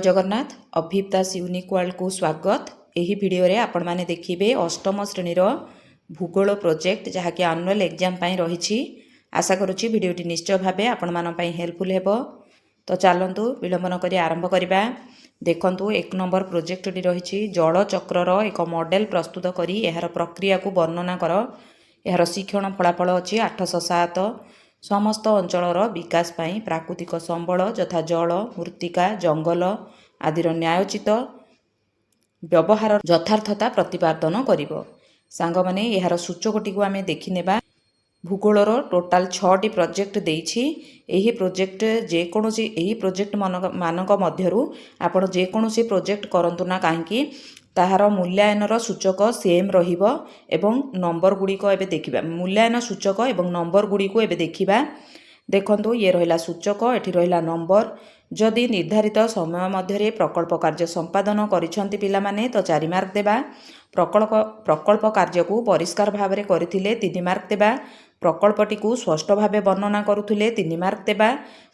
जगन्नाथ अभिप दास unique world को स्वागत। यही वीडियो रे आपण माने देखिबे अष्टम श्रेणी रो भूगोल प्रोजेक्ट जहाँकि एनुअल एग्जाम पई रहिछि। आशा करूछि वीडियोटी निश्चय भाबे आपण मान पई हेल्पफुल हेबो। तो चलंतु विलंब न करी आरंभ करिबा। देखंतु एक नंबर प्रोजेक्ट टी रहिछि जल चक्रर एक मॉडल प्रस्तुत करी एहार प्रक्रिया को वर्णना कर। एहार शिक्षण फलाफल अछि 807। समस्त अंचलर विकास पाई प्राकृतिक संबल यथा जल मृत्तिका जंगल आदिर न्यायोचित व्यवहार यथार्थता प्रतिपादन करिवो। सांग माने एहार सूचकटी को आमे देखि नेबा। भूगोलर टोटाल 6टी प्रोजेक्ट देइछि। एही प्रोजेक्ट एही प्रोजेक्ट मानक मध्यरु आपण जे कोनोसी प्रोजेक्ट करंतु ना काहेकि ताहार मूल्यांकनर सूचक सेम रहिबो एवं नंबर गुडी को एबे देखिबा। मूल्यांकन सूचक एवं नंबर गुडी को एबे देखिबा। देखंतु ये रहिला सूचक एठी रहिला नंबर। जदि निर्धारित समय मध्यरे प्रकल्प कार्य संपादन करिसंती पिला माने तो 4 मार्क देबा। प्रकल्प कार्य को परिष्कार भाबरे करिथिले 3 मार्क देबा। प्रकल्पटी को स्पष्ट भाबे वर्णना करुथिले 3 मार्क देबा।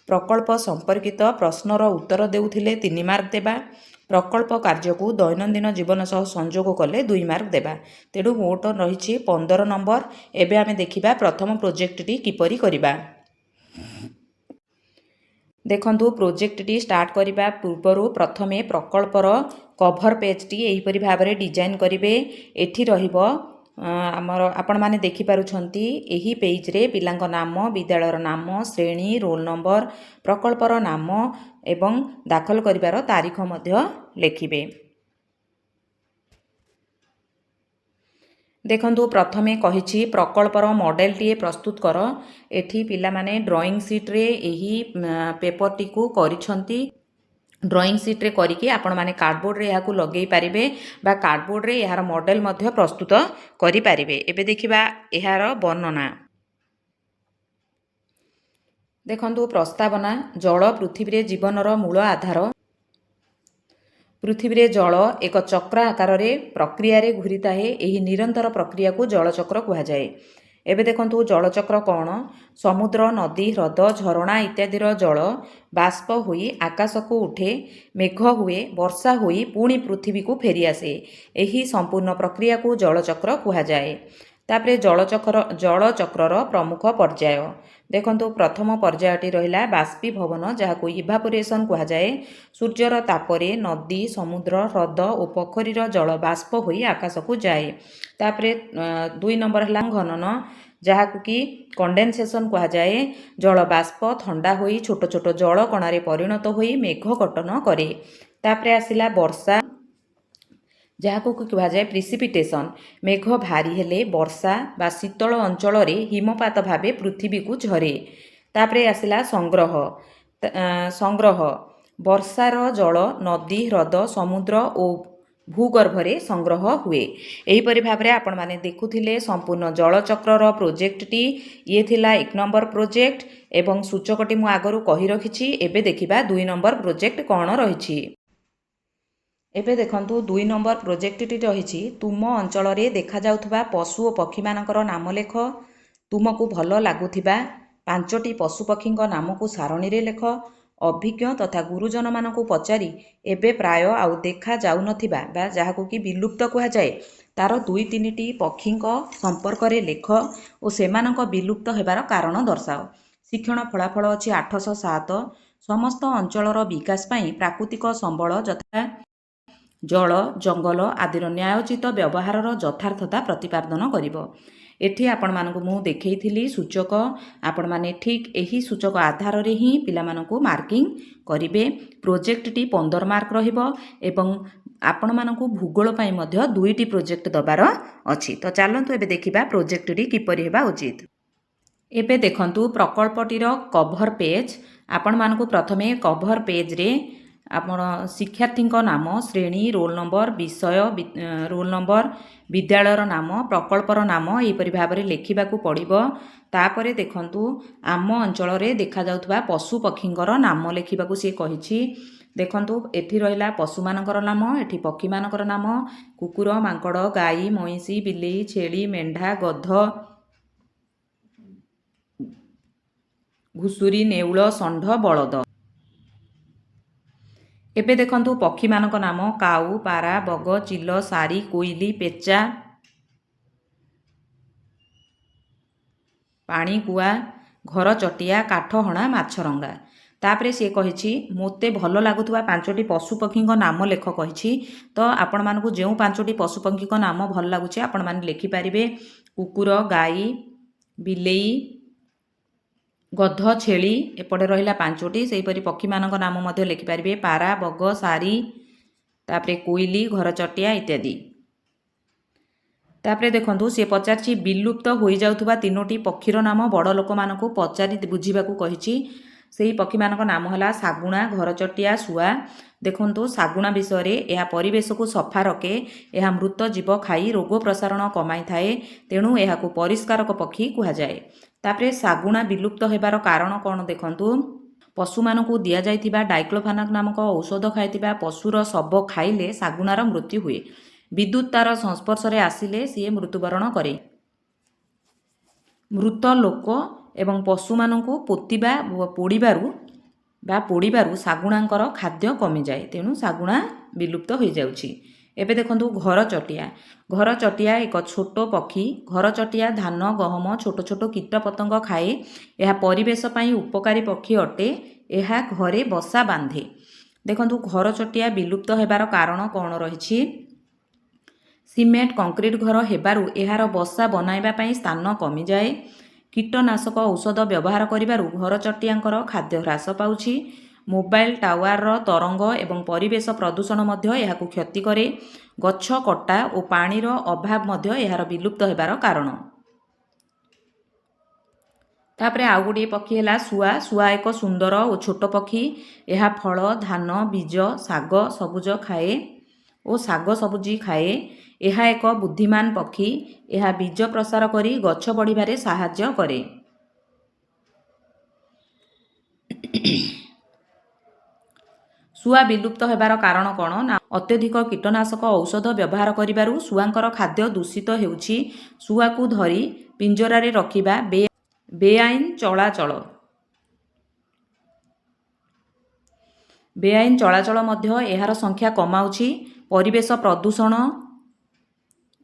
प्रकल्प संपर्कित प्रश्नर उत्तर देउथिले 3 मार्क देबा। प्रकल्प कार्य को दैनंदिन जीवन सह संयोग कले 2 मार्क देबा। तेडु मोट रहिछि 15 नंबर। एबे आमे देखिबा प्रथम प्रोजेक्ट टी किपरि करिबा। देखंतु प्रोजेक्ट टी स्टार्ट करिबा पूर्वरु प्रथमे प्रकल्पर कवर पेज टी एही परि भाबरे डिजाइन करिवे। एठी रहिबो आमर आपण माने देखि पारुछंती एही पेज रे पिलांक नाम विद्यालयर नाम श्रेणी रोल नंबर प्रकल्पर नाम एवं दाखल करिवार तारीख मध्य लेखिबे। देखंतु प्रथमे कहिछि प्रकल्पर मॉडल टी प्रस्तुत कर। एठी पिला माने ड्राइंग शीट रे एही पेपर टी को करिसंती। ड्राइंग शीट रे करिके आपण माने कार्डबोर्ड रे याकू लगेई पारिबे बा कार्डबोर्ड रे यार मॉडल मध्य प्रस्तुत करि पारिबे। एबे देखिबा यार वर्णना। देखंतु प्रस्तावना जल पृथ्वी रे जीवनर मूल आधार। पृथ्वी रे जल एक चक्र आकार रे प्रक्रिया रे घूरिता है। एही निरंतर प्रक्रिया को जल चक्र कहा जाए। एबे देखंतु जल चक्र कौन? समुद्र नदी ह्रद झरणा इत्यादिर जल बाष्प होई आकाश को उठे मेघ हुए वर्षा होई पुणी पृथ्वी को फेरी आसे। एही संपूर्ण प्रक्रिया को जल चक्र कहा जाए। तापरे जल चक्रर प्रमुख पर्याय देखंतु प्रथम पर्यायटी रहिला बाष्पीभवन जहाको इभापोरेशन कहा जाए। सूर्यर तापरे नदी समुद्र ह्रद और पोखरीर जल बाष्प होई आकाश को जाए। तापरे 2 नंबर हला घनन जहाको कि कंडेनसेशन कहा जाए। जल बाष्प ठंडा होई छोट छोट जल कणारे परिणत होई मेघ गठन करे। तापरे आसिला वर्षा जहाको कहा जाए प्रिसिपिटेशन। मेघ भारी हेले वर्षा बा शीतल अंचल रे हिमपात भाबे पृथ्वी को झरे। तापरे आसिला संग्रह वर्षार जल नदी ह्रद समुद्र और भूगर्भ रे संग्रह हुए। एहीपरि भाबरे आपण माने देखुथिले संपूर्ण जल चक्रर प्रोजेक्ट टी। ये थिला 1 नंबर प्रोजेक्ट एवं सूचकटी मु आगरु कहि रखिछि। एबे देखिबा 2 नंबर प्रोजेक्ट कोन रहिछि। एबे देखंतु 2 नंबर प्रोजेक्ट टी रहिछि तुम अंचल रे देखा जाउथबा पशु और पक्षी मानकर नाम लेख। तुमको भल लागुथिबा 5टी पशु पक्षीक नाम को सारणी रे लेख। अभिज्ञ तथा गुरुजन मानकु पचारि एबे प्राय आउ देखा जाउ नथिबा बा जहाको कि विलुप्त कहा जाए तार 2-3टी पक्षीक संपर्क रे लेख और सेमानक विलुप्त हेबार कारण दर्शाओ। शिक्षण फलाफल अछि 807। समस्त अंचलर विकास पाई प्राकृतिक संबल यथा जल जंगल आदिर न्यायोचित व्यवहारर यथार्थता प्रतिपादन करिवो। एठी आपण मानकु मु देखैथिली सूचक। आपण माने ठीक एही सूचक आधार रे ही पिला मानकु मार्किंग करिवे। प्रोजेक्ट टी 15 मार्क रहिबो एवं आपण मानकु भूगोल पाई मध्य 2टी प्रोजेक्ट दबार अछि। तो चलंतु एबे देखिबा प्रोजेक्ट टी किपरि हेबा उचित। एबे देखंतु प्रकल्पटीर कवर पेज। आपण मानकु प्रथमे कवर पेज रे आपण शिक्षार्थी नाम श्रेणी रोल नंबर विषय रोल नंबर विद्यालयर नाम प्रकल्पर नाम एहीपरि भाबरे लेखिबाकू पड़िबो। तापरे देखंतु आम अंचल रे देखा जाउथबा पशु पक्षींकर नाम लेखिबाकू से कहिछि। देखंतु एठी रहिला पशु मानकर नाम एठी पक्षी मानकर नाम कुकुर मांकड़ गाई महिषी बिलेई छेली मेंढा गध घुसुरी नेउल षंढ बलद। ଏବେ ଦେଖନ୍ତୁ ପକ୍ଷୀମାନଙ୍କ ନାମ କାଉ, ପାରା, ବଗ, ଚିଲ, ଶାରୀ, କୋଇଲି, ପେଚା, ପାଣିକୁଆ, ଘରଚଟିଆ, କାଠହଣା, ମାଛରଙ୍ଗା। ତାପରେ ସିଏ କହିଛି ମୋତେ ଭଲ ଲାଗୁଥିବା 5ଟି ପଶୁପକ୍ଷୀଙ୍କ ନାମ ଲେଖ କହିଛି। ତ ଆପଣମାନଙ୍କୁ ଯେଉଁ 5ଟି ପଶୁପକ୍ଷୀଙ୍କ ନାମ ଭଲ ଲାଗୁଛି ଆପଣମାନେ ଲେଖିପାରିବେ। କୁକୁର, ଗାଈ, ବିଲେଇ, ଗଧ, ଛେଳି, ଏପଟେ ରହିଲା 5ଟି। ସେହିପରି ପକ୍ଷୀମାନଙ୍କ ନାମ ମଧ୍ୟ ଲେଖିପାରିବେ ପାରା, ବଗ, ଶାରୀ, ତାପରେ କୋଇଲି, ଘରଚଟିଆ ଇତ୍ୟାଦି। ତାପରେ ଦେଖନ୍ତୁ ସିଏ ପଚାରିଛି ବିଲୁପ୍ତ ହୋଇଯାଉଥିବା 3ଟି ପକ୍ଷୀର ନାମ ବଡ଼ ଲୋକମାନଙ୍କୁ ପଚାରି ବୁଝିବାକୁ କହିଛି। ସେହି ପକ୍ଷୀମାନଙ୍କ ନାମ ହେଲା ଶାଗୁଣା, ଘରଚଟିଆ, ଶୁଆ। ଦେଖନ୍ତୁ ଶାଗୁଣା ବିଷୟରେ ଏହା ପରିବେଶକୁ ସଫା ରଖେ, ଏହା ମୃତ ଜୀବ ଖାଇ ରୋଗ ପ୍ରସାରଣ କମାଇଥାଏ, ତେଣୁ ଏହାକୁ ପରିଷ୍କାରକ ପକ୍ଷୀ କୁହାଯାଏ। ତାପରେ ଶାଗୁଣା ବିଲୁପ୍ତ ହେବାର କାରଣ କ'ଣ ଦେଖନ୍ତୁ। ପଶୁମାନଙ୍କୁ ଦିଆଯାଇଥିବା ଡାଇକ୍ଲୋଫେନାକ୍ ନାମକ ଔଷଧ ଖାଇଥିବା ପଶୁର ଶବ ଖାଇଲେ ଶାଗୁଣାର ମୃତ୍ୟୁ ହୁଏ। ବିଦ୍ୟୁତ୍ ତାର ସଂସ୍ପର୍ଶରେ ଆସିଲେ ସିଏ ମୃତ୍ୟୁବରଣ କରେ। ମୃତ ଲୋକ ଏବଂ ପଶୁମାନଙ୍କୁ ପୋତିବା ପୋଡ଼ିବାରୁ ଶାଗୁଣାଙ୍କର ଖାଦ୍ୟ କମିଯାଏ, ତେଣୁ ଶାଗୁଣା ବିଲୁପ୍ତ ହୋଇଯାଉଛି। ଏବେ ଦେଖନ୍ତୁ ଘରଚଟିଆ। ଘରଚଟିଆ ଏକ ଛୋଟ ପକ୍ଷୀ। ଘରଚଟିଆ ଧାନ, ଗହମ, ଛୋଟ ଛୋଟ କୀଟପତଙ୍ଗ ଖାଏ। ଏହା ପରିବେଶ ପାଇଁ ଉପକାରୀ ପକ୍ଷୀ ଅଟେ। ଏହା ଘରେ ବସା ବାନ୍ଧେ। ଦେଖନ୍ତୁ ଘରଚଟିଆ ବିଲୁପ୍ତ ହେବାର କାରଣ କ'ଣ ରହିଛି। ସିମେଣ୍ଟ, କଂକ୍ରିଟ ଘର ହେବାରୁ ଏହାର ବସା ବନାଇବା ପାଇଁ ସ୍ଥାନ କମିଯାଏ। କୀଟନାଶକ ଔଷଧ ବ୍ୟବହାର କରିବାରୁ ଘରଚଟିଆଙ୍କର ଖାଦ୍ୟ ହ୍ରାସ ପାଉଛି। ମୋବାଇଲ ଟାୱାରର ତରଙ୍ଗ ଏବଂ ପରିବେଶ ପ୍ରଦୂଷଣ ମଧ୍ୟ ଏହାକୁ କ୍ଷତି କରେ। ଗଛ କଟା ଓ ପାଣିର ଅଭାବ ମଧ୍ୟ ଏହାର ବିଲୁପ୍ତ ହେବାର କାରଣ। ତାପରେ ଆଉ ଗୋଟିଏ ପକ୍ଷୀ ହେଲା ଶୁଆ। ଶୁଆ ଏକ ସୁନ୍ଦର ଓ ଛୋଟ ପକ୍ଷୀ। ଏହା ଫଳ, ଧାନ, ବୀଜ, ଶାଗ ସବୁଜି ଖାଏ। ଏହା ଏକ ବୁଦ୍ଧିମାନ ପକ୍ଷୀ। ଏହା ବୀଜ ପ୍ରସାର କରି ଗଛ ବଢ଼ିବାରେ ସାହାଯ୍ୟ କରେ। ଶୁଆ ବିଲୁପ୍ତ ହେବାର କାରଣ କ'ଣ ନା ଅତ୍ୟଧିକ କୀଟନାଶକ ଔଷଧ ବ୍ୟବହାର କରିବାରୁ ଶୁଆଙ୍କର ଖାଦ୍ୟ ଦୂଷିତ ହେଉଛି। ଶୁଆକୁ ଧରି ପିଞ୍ଜରାରେ ରଖିବା ବେଆଇନ ଚଳାଚଳ ମଧ୍ୟ ଏହାର ସଂଖ୍ୟା କମାଉଛି। ପରିବେଶ ପ୍ରଦୂଷଣ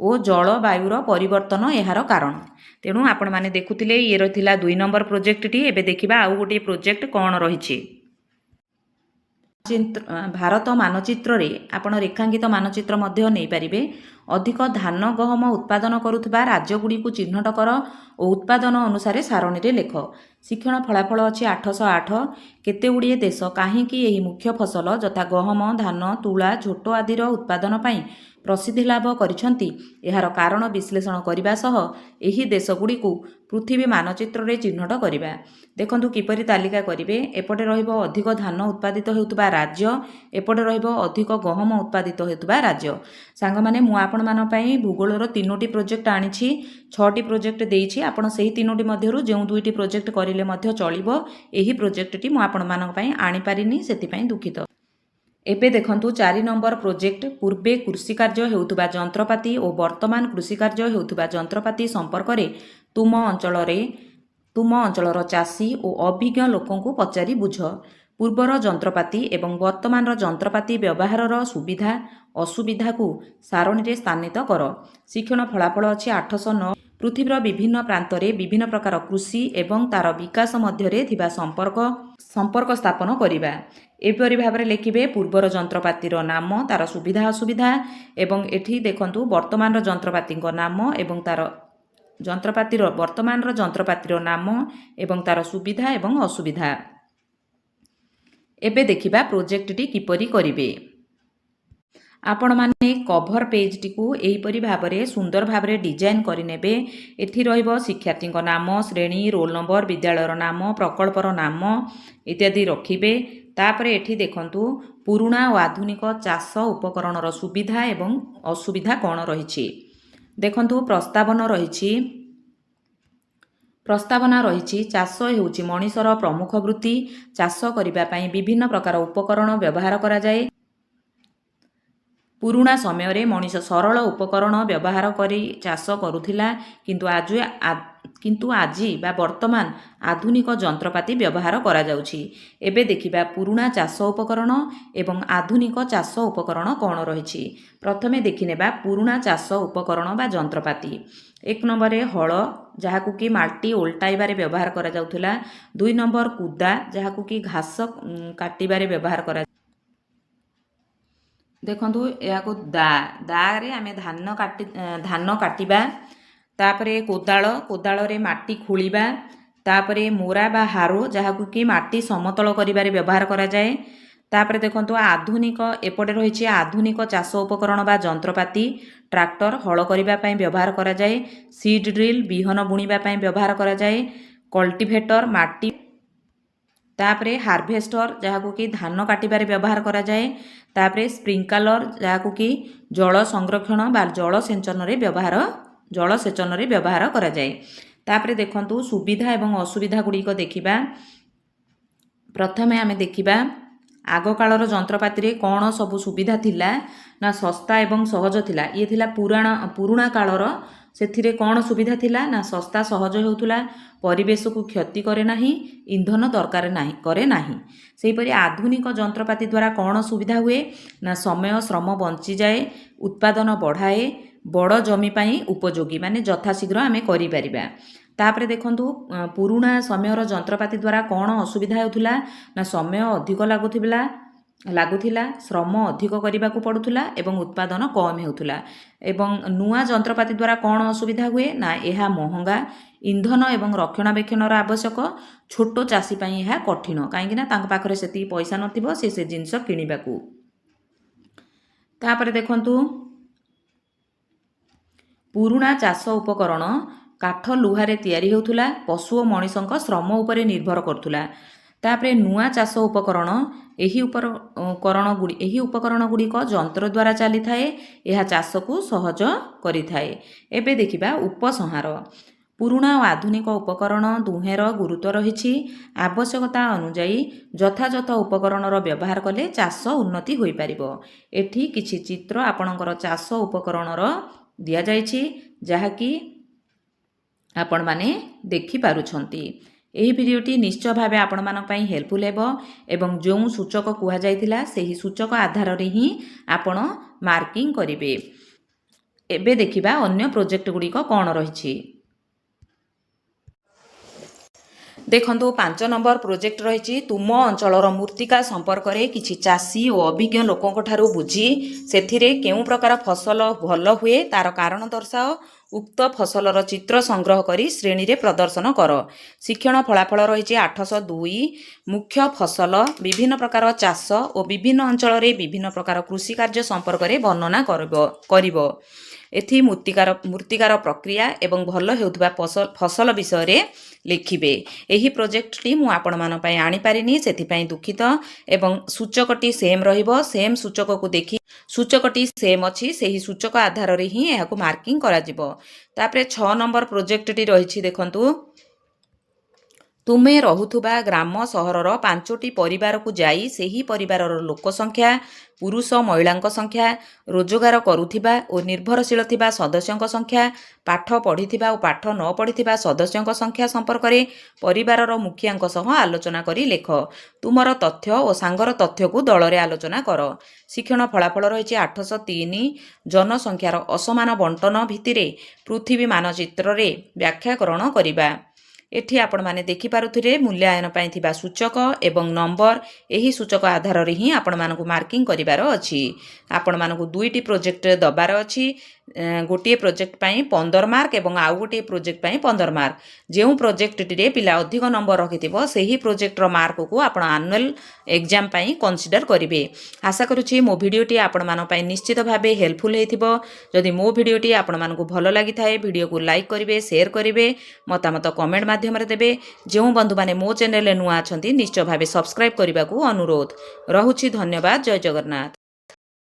ଓ ଜଳବାୟୁର ପରିବର୍ତ୍ତନ ଏହାର କାରଣ। ତେଣୁ ଆପଣମାନେ ଦେଖୁଥିଲେ ଇଏର ଥିଲା 2 ନମ୍ବର ପ୍ରୋଜେକ୍ଟଟି। ଏବେ ଦେଖିବା ଆଉ ଗୋଟିଏ ପ୍ରୋଜେକ୍ଟ କ'ଣ ରହିଛି। ଭାରତ ମାନଚିତ୍ରରେ ଆପଣ ରେଖାଙ୍କିତ ମାନଚିତ୍ର ମଧ୍ୟ ନେଇପାରିବେ। ଅଧିକ ଧାନ, ଗହମ ଉତ୍ପାଦନ କରୁଥିବା ରାଜ୍ୟଗୁଡ଼ିକୁ ଚିହ୍ନଟ କର ଓ ଉତ୍ପାଦନ ଅନୁସାରେ ସାରଣୀରେ ଲେଖ। ଶିକ୍ଷଣ ଫଳାଫଳ ଅଛି 808। କେତେଗୁଡ଼ିଏ ଦେଶ କାହିଁକି ଏହି ମୁଖ୍ୟ ଫସଲ ଯଥା ଗହମ, ଧାନ, ତୁଳା, ଝୋଟ ଆଦିର ଉତ୍ପାଦନ ପାଇଁ ପ୍ରସିଦ୍ଧି ଲାଭ କରିଛନ୍ତି, ଏହାର କାରଣ ବିଶ୍ଳେଷଣ କରିବା ସହ ଏହି ଦେଶଗୁଡ଼ିକୁ ପୃଥିବୀ ମାନଚିତ୍ରରେ ଚିହ୍ନଟ କରିବା। ଦେଖନ୍ତୁ କିପରି ତାଲିକା କରିବେ। ଏପଟେ ରହିବ ଅଧିକ ଧାନ ଉତ୍ପାଦିତ ହେଉଥିବା ରାଜ୍ୟ, ଏପଟେ ରହିବ ଅଧିକ ଗହମ ଉତ୍ପାଦିତ ହେଉଥିବା ରାଜ୍ୟ। ସାଙ୍ଗମାନେ ମୁଁ ଆପଣମାନଙ୍କ ପାଇଁ ଭୂଗୋଳର 3ଟି ପ୍ରୋଜେକ୍ଟ ଆଣିଛି। 6ଟି ପ୍ରୋଜେକ୍ଟ ଦେଇଛି। ଆପଣ ସେହି 3ଟି ମଧ୍ୟରୁ ଯେଉଁ 2ଟି ପ୍ରୋଜେକ୍ଟ କରିଲେ ମଧ୍ୟ ଚଳିବ। ଏହି ପ୍ରୋଜେକ୍ଟଟି ମୁଁ ଆପଣମାନଙ୍କ ପାଇଁ ଆଣିପାରିନି, ସେଥିପାଇଁ ଦୁଃଖିତ। ଏବେ ଦେଖନ୍ତୁ 4 ନମ୍ବର ପ୍ରୋଜେକ୍ଟ। ପୂର୍ବେ କୃଷିକାର୍ଯ୍ୟ ହେଉଥିବା ଯନ୍ତ୍ରପାତି ଓ ବର୍ତ୍ତମାନ କୃଷିକାର୍ଯ୍ୟ ହେଉଥିବା ଯନ୍ତ୍ରପାତି ସମ୍ପର୍କରେ ତୁମ ଅଞ୍ଚଳର ଚାଷୀ ଓ ଅଭିଜ୍ଞ ଲୋକଙ୍କୁ ପଚାରି ବୁଝ। ପୂର୍ବର ଯନ୍ତ୍ରପାତି ଏବଂ ବର୍ତ୍ତମାନର ଯନ୍ତ୍ରପାତି ବ୍ୟବହାରର ସୁବିଧା ଅସୁବିଧାକୁ ସାରଣୀରେ ସ୍ଥାନିତ କର। ଶିକ୍ଷଣ ଫଳାଫଳ ଅଛି 809। ପୃଥିବୀର ବିଭିନ୍ନ ପ୍ରାନ୍ତରେ ବିଭିନ୍ନ ପ୍ରକାର କୃଷି ଏବଂ ତାର ବିକାଶ ମଧ୍ୟରେ ଥିବା ସମ୍ପର୍କ ସ୍ଥାପନ କରିବା। ଏପରି ଭାବରେ ଲେଖିବେ ପୂର୍ବର ଯନ୍ତ୍ରପାତିର ନାମ, ତାର ସୁବିଧା ଅସୁବିଧା, ଏବଂ ଏଠି ଦେଖନ୍ତୁ ବର୍ତ୍ତମାନର ଯନ୍ତ୍ରପାତିଙ୍କ ନାମ ଏବଂ ବର୍ତ୍ତମାନର ଯନ୍ତ୍ରପାତିର ନାମ ଏବଂ ତାର ସୁବିଧା ଏବଂ ଅସୁବିଧା। ଏବେ ଦେଖିବା ପ୍ରୋଜେକ୍ଟଟି କିପରି କରିବେ। ଆପଣମାନେ କଭର ପେଜଟିକୁ ଏହିପରି ଭାବରେ ସୁନ୍ଦର ଭାବରେ ଡିଜାଇନ୍ କରିନେବେ। ଏଠି ରହିବ ଶିକ୍ଷାର୍ଥୀଙ୍କ ନାମ, ଶ୍ରେଣୀ, ରୋଲ ନମ୍ବର, ବିଦ୍ୟାଳୟର ନାମ, ପ୍ରକଳ୍ପର ନାମ ଇତ୍ୟାଦି ରଖିବେ। ତାପରେ ଏଠି ଦେଖନ୍ତୁ ପୁରୁଣା ଓ ଆଧୁନିକ ଚାଷ ଉପକରଣର ସୁବିଧା ଏବଂ ଅସୁବିଧା କ'ଣ ରହିଛି। ଦେଖନ୍ତୁ ପ୍ରସ୍ତାବନା ରହିଛି ଚାଷ ହେଉଛି ମଣିଷର ପ୍ରମୁଖ ବୃତ୍ତି। ଚାଷ କରିବା ପାଇଁ ବିଭିନ୍ନ ପ୍ରକାର ଉପକରଣ ବ୍ୟବହାର କରାଯାଏ। ପୁରୁଣା ସମୟରେ ମଣିଷ ସରଳ ଉପକରଣ ବ୍ୟବହାର କରି ଚାଷ କରୁଥିଲା, କିନ୍ତୁ ଆଜି ବା ବର୍ତ୍ତମାନ ଆଧୁନିକ ଯନ୍ତ୍ରପାତି ବ୍ୟବହାର କରାଯାଉଛି। ଏବେ ଦେଖିବା ପୁରୁଣା ଚାଷ ଉପକରଣ ଏବଂ ଆଧୁନିକ ଚାଷ ଉପକରଣ କ'ଣ ରହିଛି। ପ୍ରଥମେ ଦେଖିନେବା ପୁରୁଣା ଚାଷ ଉପକରଣ ବା ଯନ୍ତ୍ରପାତି। 1 ନମ୍ବରରେ ହଳ, ଯାହାକୁ କି ମାଟି ଓଲଟାଇବାରେ ବ୍ୟବହାର କରାଯାଉଥିଲା। 2 ନମ୍ବର କୁଦା, ଯାହାକୁ କି ଘାସ କାଟିବାରେ ବ୍ୟବହାର କରାଯାଉଥିଲା। ଦେଖନ୍ତୁ ଏହାକୁ ଦାରେ ଆମେ ଧାନ କାଟିବା। ତାପରେ କୋଦାଳରେ ମାଟି ଖୋଳିବା। ତାପରେ ମୋରା ବା ହାରୋ, ଯାହାକୁ କି ମାଟି ସମତଳ କରିବାରେ ବ୍ୟବହାର କରାଯାଏ। ତାପରେ ଦେଖନ୍ତୁ ଏପଟେ ରହିଛି ଆଧୁନିକ ଚାଷ ଉପକରଣ ବା ଯନ୍ତ୍ରପାତି। ଟ୍ରାକ୍ଟର ହଳ କରିବା ପାଇଁ ବ୍ୟବହାର କରାଯାଏ। ସିଡ୍ ଡ୍ରିଲ୍ ବିହନ ବୁଣିବା ପାଇଁ ବ୍ୟବହାର କରାଯାଏ। କଲ୍ଟିଭେଟର ମାଟି, ତାପରେ ହାର୍ଭେଷ୍ଟର, ଯାହାକୁ କି ଧାନ କାଟିବାରେ ବ୍ୟବହାର କରାଯାଏ। ତାପରେ ସ୍ପ୍ରିଙ୍କାଲର, ଯାହାକୁ କି ଜଳ ସଂରକ୍ଷଣ ବା ଜଳସେଚନରେ ବ୍ୟବହାର କରାଯାଏ। ତାପରେ ଦେଖନ୍ତୁ ସୁବିଧା ଏବଂ ଅସୁବିଧା ଗୁଡ଼ିକ ଦେଖିବା। ପ୍ରଥମେ ଆମେ ଦେଖିବା ଆଗକାଳର ଯନ୍ତ୍ରପାତିରେ କ'ଣ ସବୁ ସୁବିଧା ଥିଲା ନା ଶସ୍ତା ଏବଂ ସହଜ ଥିଲା। ଇଏ ଥିଲା ପୁରୁଣା କାଳର। ସେଥିରେ କ'ଣ ସୁବିଧା ଥିଲା ନା ଶସ୍ତା ସହଜ ହେଉଥିଲା, ପରିବେଶକୁ କ୍ଷତି କରେ ନାହିଁ, ଇନ୍ଧନ ଦରକାର କରେ ନାହିଁ। ସେହିପରି ଆଧୁନିକ ଯନ୍ତ୍ରପାତି ଦ୍ୱାରା କ'ଣ ସୁବିଧା ହୁଏ ନା ସମୟ ଶ୍ରମ ବଞ୍ଚିଯାଏ, ଉତ୍ପାଦନ ବଢ଼ାଏ, ବଡ଼ ଜମି ପାଇଁ ଉପଯୋଗୀ, ମାନେ ଯଥାଶୀଘ୍ର ଆମେ କରିପାରିବା। ତାପରେ ଦେଖନ୍ତୁ ପୁରୁଣା ସମୟର ଯନ୍ତ୍ରପାତି ଦ୍ୱାରା କ'ଣ ଅସୁବିଧା ହେଉଥିଲା ନା ସମୟ ଅଧିକ ଲାଗୁଥିଲା, ଶ୍ରମ ଅଧିକ କରିବାକୁ ପଡ଼ୁଥିଲା ଏବଂ ଉତ୍ପାଦନ କମ୍ ହେଉଥିଲା। ଏବଂ ନୂଆ ଯନ୍ତ୍ରପାତି ଦ୍ୱାରା କ'ଣ ଅସୁବିଧା ହୁଏ ନା ଏହା ମହଙ୍ଗା, ଇନ୍ଧନ ଏବଂ ରକ୍ଷଣାବେକ୍ଷଣର ଆବଶ୍ୟକ, ଛୋଟ ଚାଷୀ ପାଇଁ ଏହା କଠିନ, କାହିଁକିନା ତାଙ୍କ ପାଖରେ ସେତିକି ପଇସା ନଥିବ ସେ ଜିନିଷ କିଣିବାକୁ। ତାପରେ ଦେଖନ୍ତୁ ପୁରୁଣା ଚାଷ ଉପକରଣ କାଠ ଲୁହାରେ ତିଆରି ହେଉଥିଲା, ପଶୁ ଓ ମଣିଷଙ୍କ ଶ୍ରମ ଉପରେ ନିର୍ଭର କରୁଥିଲା। ତାପରେ ନୂଆ ଚାଷ ଉପକରଣ, ଏହି ଉପକରଣ ଗୁଡ଼ିକ ଯନ୍ତ୍ର ଦ୍ୱାରା ଚାଲିଥାଏ, ଏହା ଚାଷକୁ ସହଜ କରିଥାଏ। ଏବେ ଦେଖିବା ଉପସଂହାର। ପୁରୁଣା ଓ ଆଧୁନିକ ଉପକରଣ ଦୁହେଁର ଗୁରୁତ୍ୱ ରହିଛି। ଆବଶ୍ୟକତା ଅନୁଯାୟୀ ଯଥାଯଥ ଉପକରଣର ବ୍ୟବହାର କଲେ ଚାଷ ଉନ୍ନତି ହୋଇପାରିବ। ଏଠି କିଛି ଚିତ୍ର ଆପଣଙ୍କର ଚାଷ ଉପକରଣର ଦିଆଯାଇଛି, ଯାହାକି ଆପଣମାନେ ଦେଖିପାରୁଛନ୍ତି। ଏହି ଭିଡ଼ିଓଟି ନିଶ୍ଚୟ ଭାବେ ଆପଣମାନଙ୍କ ପାଇଁ ହେଲ୍ପଫୁଲ୍ ହେବ ଏବଂ ଯେଉଁ ସୂଚକ କୁହାଯାଇଥିଲା ସେହି ସୂଚକ ଆଧାରରେ ହିଁ ଆପଣ ମାର୍କିଂ କରିବେ। ଏବେ ଦେଖିବା ଅନ୍ୟ ପ୍ରୋଜେକ୍ଟ ଗୁଡ଼ିକ କ'ଣ ରହିଛି। ଦେଖନ୍ତୁ 5 ନମ୍ବର ପ୍ରୋଜେକ୍ଟ ରହିଛି ତୁମ ଅଞ୍ଚଳର ମୃତ୍ତିକା ସମ୍ପର୍କରେ କିଛି ଚାଷୀ ଓ ଅଭିଜ୍ଞ ଲୋକଙ୍କ ଠାରୁ ବୁଝି ସେଥିରେ କେଉଁ ପ୍ରକାର ଫସଲ ଭଲ ହୁଏ ତାର କାରଣ ଦର୍ଶାଅ। ଉକ୍ତ ଫସଲର ଚିତ୍ର ସଂଗ୍ରହ କରି ଶ୍ରେଣୀରେ ପ୍ରଦର୍ଶନ କର। ଶିକ୍ଷଣ ଫଳାଫଳ ରହିଛି 802। ମୁଖ୍ୟ ଫସଲ, ବିଭିନ୍ନ ପ୍ରକାର ଚାଷ ଓ ବିଭିନ୍ନ ଅଞ୍ଚଳରେ ବିଭିନ୍ନ ପ୍ରକାର କୃଷି କାର୍ଯ୍ୟ ସମ୍ପର୍କରେ ବର୍ଣ୍ଣନା କରିବ। ଏଥି ମୃତ୍ତିକାର ପ୍ରକ୍ରିୟା ଏବଂ ଭଲ ହେଉଥିବା ଫସଲ ବିଷୟରେ ଲେଖିବେ। ଏହି ପ୍ରୋଜେକ୍ଟଟି ମୁଁ ଆପଣମାନଙ୍କ ପାଇଁ ଆଣିପାରିନି, ସେଥିପାଇଁ ଦୁଃଖିତ। ଏବଂ ସୂଚକଟି ସେମ୍ ରହିବ। ସେମ୍ ସୂଚକକୁ ଦେଖି ସୂଚକଟି ସେମ୍ ଅଛି, ସେହି ସୂଚକ ଆଧାରରେ ହିଁ ଏହାକୁ ମାର୍କିଂ କରାଯିବ। ତାପରେ 6 ନମ୍ବର ପ୍ରୋଜେକ୍ଟଟି ରହିଛି। ଦେଖନ୍ତୁ ତୁମେ ରହୁଥିବା ଗ୍ରାମ ସହରର 5ଟି ପରିବାରକୁ ଯାଇ ସେହି ପରିବାରର ଲୋକ ସଂଖ୍ୟା, ପୁରୁଷ ମହିଳାଙ୍କ ସଂଖ୍ୟା, ରୋଜଗାର କରୁଥିବା ଓ ନିର୍ଭରଶୀଳ ଥିବା ସଦସ୍ୟଙ୍କ ସଂଖ୍ୟା, ପାଠ ପଢ଼ିଥିବା ଓ ପାଠ ନ ପଢ଼ିଥିବା ସଦସ୍ୟଙ୍କ ସଂଖ୍ୟା ସମ୍ପର୍କରେ ପରିବାରର ମୁଖିଆଙ୍କ ସହ ଆଲୋଚନା କରି ଲେଖ। ତୁମର ତଥ୍ୟ ଓ ସାଙ୍ଗର ତଥ୍ୟକୁ ଦଳରେ ଆଲୋଚନା କର। ଶିକ୍ଷଣ ଫଳାଫଳ ରହିଛି 803। ଜନସଂଖ୍ୟାର ଅସମାନ ବଣ୍ଟନ ଭିତ୍ତିରେ ପୃଥିବୀ ମାନଚିତ୍ରରେ ବ୍ୟାଖ୍ୟାକରଣ କରିବା। ଏଠି ଆପଣମାନେ ଦେଖିପାରୁଥିବେ ମୂଲ୍ୟାୟନ ପାଇଁ ଥିବା ସୂଚକ ଏବଂ ନମ୍ବର। ଏହି ସୂଚକ ଆଧାରରେ ହିଁ ଆପଣମାନଙ୍କୁ ମାର୍କିଂ କରିବାର ଅଛି। ଆପଣମାନଙ୍କୁ 2ଟି ପ୍ରୋଜେକ୍ଟ ଦେବାର ଅଛି। ଗୋଟିଏ ପ୍ରୋଜେକ୍ଟ ପାଇଁ 15 ମାର୍କ ଏବଂ ଆଉ ଗୋଟିଏ ପ୍ରୋଜେକ୍ଟ ପାଇଁ 15 ମାର୍କ। ଯେଉଁ ପ୍ରୋଜେକ୍ଟଟିରେ ପିଲା ଅଧିକ ନମ୍ବର ରଖିଥିବ ସେହି ପ୍ରୋଜେକ୍ଟର ମାର୍କକୁ ଆପଣ ଆନୁଆଲ ଏକ୍ଜାମ ପାଇଁ କନସିଡର କରିବେ। ଆଶା କରୁଛି ମୋ ଭିଡ଼ିଓଟି ଆପଣମାନଙ୍କ ପାଇଁ ନିଶ୍ଚିତ ଭାବେ ହେଲ୍ପଫୁଲ୍ ହୋଇଥିବ। ଯଦି ମୋ ଭିଡ଼ିଓଟି ଆପଣମାନଙ୍କୁ ଭଲ ଲାଗିଥାଏ ଭିଡ଼ିଓକୁ ଲାଇକ୍ କରିବେ, ସେୟାର କରିବେ, ମତାମତ କମେଣ୍ଟ ମାଧ୍ୟମରେ ଦେବେ। ଯେଉଁ ବନ୍ଧୁମାନେ ମୋ ଚ୍ୟାନେଲରେ ନୂଆ ଅଛନ୍ତି ନିଶ୍ଚୟ ଭାବେ ସବସ୍କ୍ରାଇବ୍ କରିବାକୁ ଅନୁରୋଧ। ରହୁଛି, ଧନ୍ୟବାଦ। ଜୟ ଜଗନ୍ନାଥ।